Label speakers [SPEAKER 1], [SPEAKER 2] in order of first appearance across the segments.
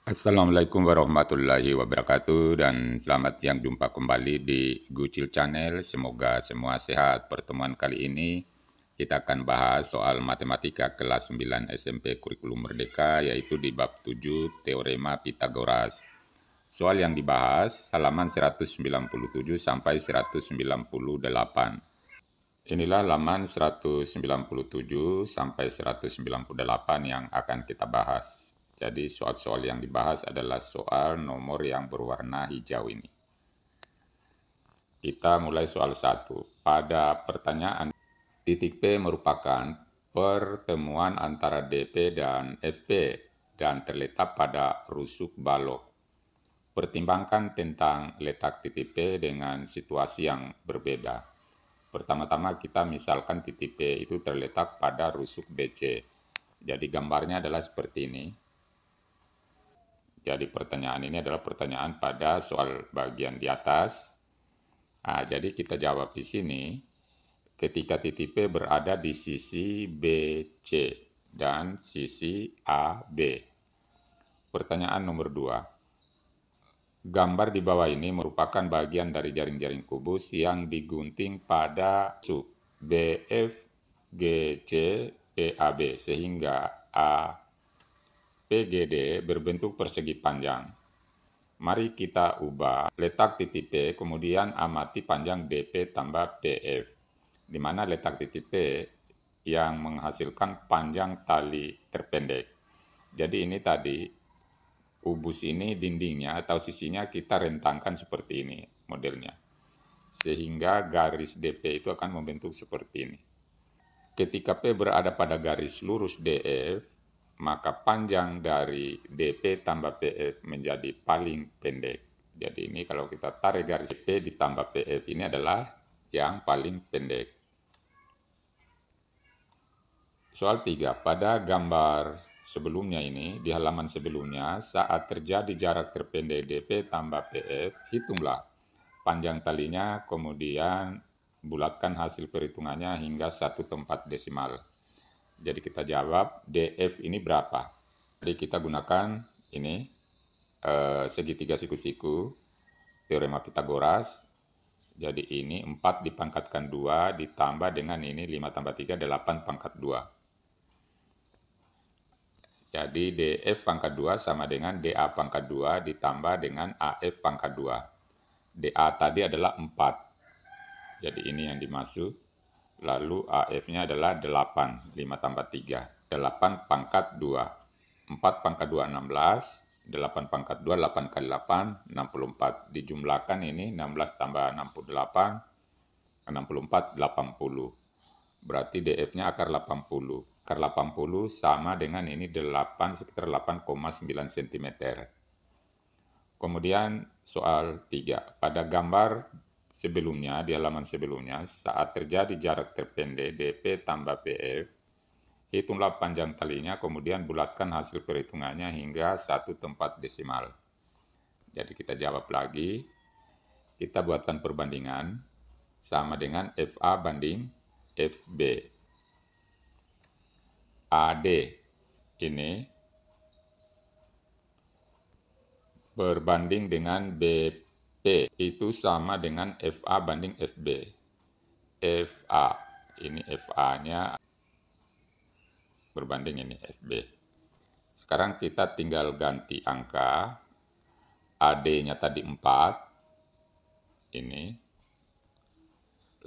[SPEAKER 1] Assalamualaikum warahmatullahi wabarakatuh dan selamat siang, jumpa kembali di Gucil Channel. Semoga semua sehat. Pertemuan kali ini kita akan bahas soal matematika kelas 9 SMP Kurikulum Merdeka, yaitu di bab 7 Teorema Pitagoras. Soal yang dibahas halaman 197 sampai 198. Inilah halaman 197 sampai 198 yang akan kita bahas. Jadi soal-soal yang dibahas adalah soal nomor yang berwarna hijau ini. Kita mulai soal 1. Pada pertanyaan, titik P merupakan pertemuan antara DP dan FP dan terletak pada rusuk balok. Pertimbangkan tentang letak titik P dengan situasi yang berbeda. Pertama-tama kita misalkan titik P itu terletak pada rusuk BC. Jadi gambarnya adalah seperti ini. Jadi pertanyaan ini adalah pertanyaan pada soal bagian di atas. Jadi kita jawab di sini. Ketika titik P berada di sisi BC dan sisi AB. Pertanyaan nomor 2. Gambar di bawah ini merupakan bagian dari jaring-jaring kubus yang digunting pada rusuk BF, GC, PAB sehingga APGD berbentuk persegi panjang. Mari kita ubah letak titik P, kemudian amati panjang DP tambah PF, di mana letak titik P yang menghasilkan panjang tali terpendek. Jadi ini tadi, kubus ini dindingnya atau sisinya kita rentangkan seperti ini modelnya. Sehingga garis DP itu akan membentuk seperti ini. Ketika P berada pada garis lurus DF, maka panjang dari DP tambah PF menjadi paling pendek. Jadi ini kalau kita tarik garis P ditambah PF ini adalah yang paling pendek. Soal 3. Pada gambar sebelumnya ini, di halaman sebelumnya, saat terjadi jarak terpendek DP tambah PF, hitunglah panjang talinya, kemudian bulatkan hasil perhitungannya hingga 1 tempat desimal. Jadi kita jawab DF ini berapa? Jadi kita gunakan ini segitiga siku-siku, teorema Pitagoras. Jadi ini 4 dipangkatkan 2 ditambah dengan ini 5 tambah 3, 8 pangkat 2. Jadi DF pangkat 2 sama dengan DA pangkat 2 ditambah dengan AF pangkat 2. DA tadi adalah 4. Jadi ini yang dimaksud. Lalu AF-nya adalah 8. 5 tambah 3. 8 pangkat 2. 4 pangkat 2, 16. 8 pangkat 2, 8 kali 8, 64. Dijumlahkan ini 16 tambah 68, 64, 80. Berarti DF-nya akar 80. Akar 80 sama dengan ini 8, sekitar 8,9 cm. Kemudian soal 3. Pada gambar sebelumnya, di halaman sebelumnya, saat terjadi jarak terpendek DP tambah PF, hitunglah panjang talinya, kemudian bulatkan hasil perhitungannya hingga 1 tempat desimal. Jadi kita jawab lagi, kita buatkan perbandingan sama dengan FA banding FB. AD ini berbanding dengan BP itu sama dengan FA banding FB. FA, ini FA-nya berbanding ini FB. Sekarang kita tinggal ganti angka. AD-nya tadi 4. Ini.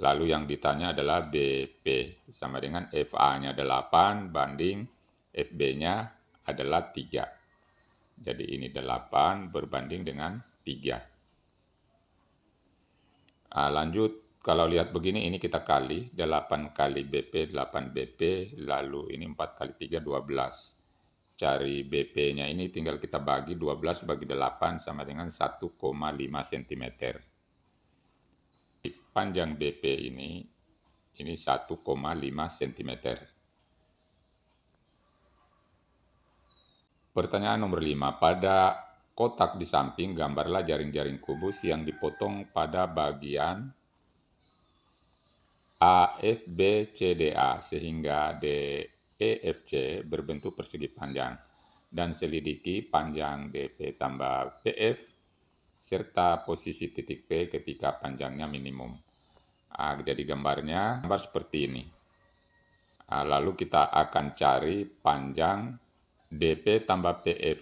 [SPEAKER 1] Lalu yang ditanya adalah BP. Sama dengan FA-nya 8 banding FB-nya adalah 3. Jadi ini 8 berbanding dengan 3. Lanjut, kalau lihat begini, ini kita kali. 8 kali BP, 8 BP. Lalu ini 4 kali 3, 12. Cari BP-nya ini tinggal kita bagi. 12 bagi 8 sama dengan 1,5 cm. Panjang BP ini 1,5 cm. Pertanyaan nomor 5. Pada kotak di samping, gambarlah jaring-jaring kubus yang dipotong pada bagian AFBCDA sehingga DEFC berbentuk persegi panjang. dan selidiki panjang DP tambah PF serta posisi titik P ketika panjangnya minimum. Jadi gambar seperti ini. Lalu kita akan cari panjang DP tambah PF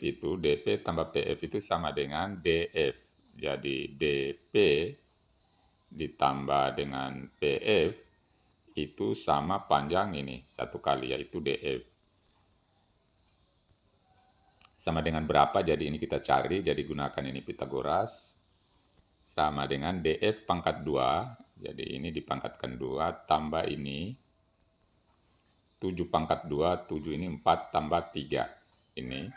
[SPEAKER 1] itu sama dengan DF. Jadi DP ditambah dengan PF itu sama panjang ini satu kali, yaitu DF. Sama dengan berapa, jadi ini kita cari, jadi gunakan ini Pitagoras. Sama dengan DF pangkat 2, jadi ini dipangkatkan 2, tambah ini 7 pangkat 2, 7 ini 4 tambah 3. Ini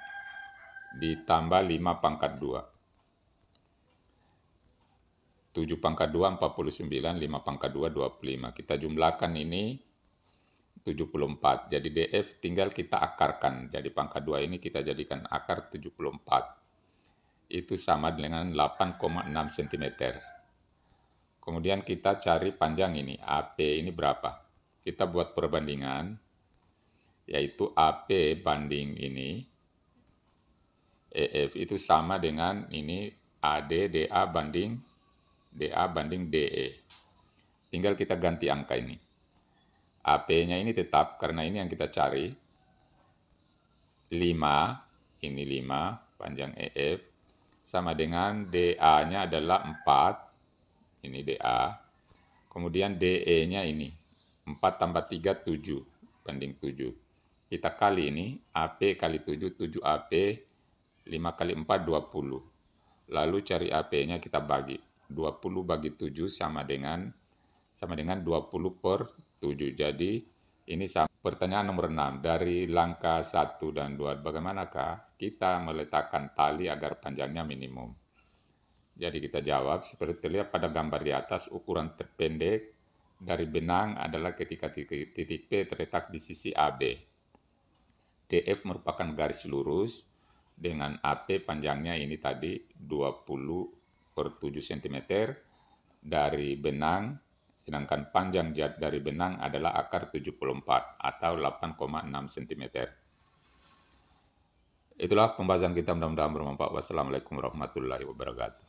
[SPEAKER 1] ditambah 5 pangkat 2. 7 pangkat 2, 49, 5 pangkat 2, 25. Kita jumlahkan ini 74. Jadi DF tinggal kita akarkan. Jadi pangkat 2 ini kita jadikan akar 74. Itu sama dengan 8,6 cm. Kemudian kita cari panjang ini, AP ini berapa. Kita buat perbandingan, yaitu AP banding ini, EF itu sama dengan ini AD, DA banding DE. Tinggal kita ganti angka ini. AP-nya ini tetap, karena ini yang kita cari. 5, ini 5, panjang EF. Sama dengan DA-nya adalah 4, ini DA. Kemudian DE-nya ini, 4 tambah 3, 7, banding 7. Kita kali ini, AP kali 7, 7 AP, 5 kali 4, 20. Lalu cari AP-nya kita bagi. 20 bagi 7 sama dengan 20 per 7. Jadi ini sama. Pertanyaan nomor 6. Dari langkah 1 dan 2, bagaimanakah kita meletakkan tali agar panjangnya minimum? Jadi kita jawab seperti terlihat pada gambar di atas, ukuran terpendek dari benang adalah ketika titik P terletak di sisi AB. DF merupakan garis lurus dengan AP panjangnya ini tadi 20 per 7 cm dari benang, sedangkan panjang dari benang adalah akar 74 atau 8,6 cm. Itulah pembahasan kita, mudah-mudahan bermanfaat. Wassalamualaikum warahmatullahi wabarakatuh.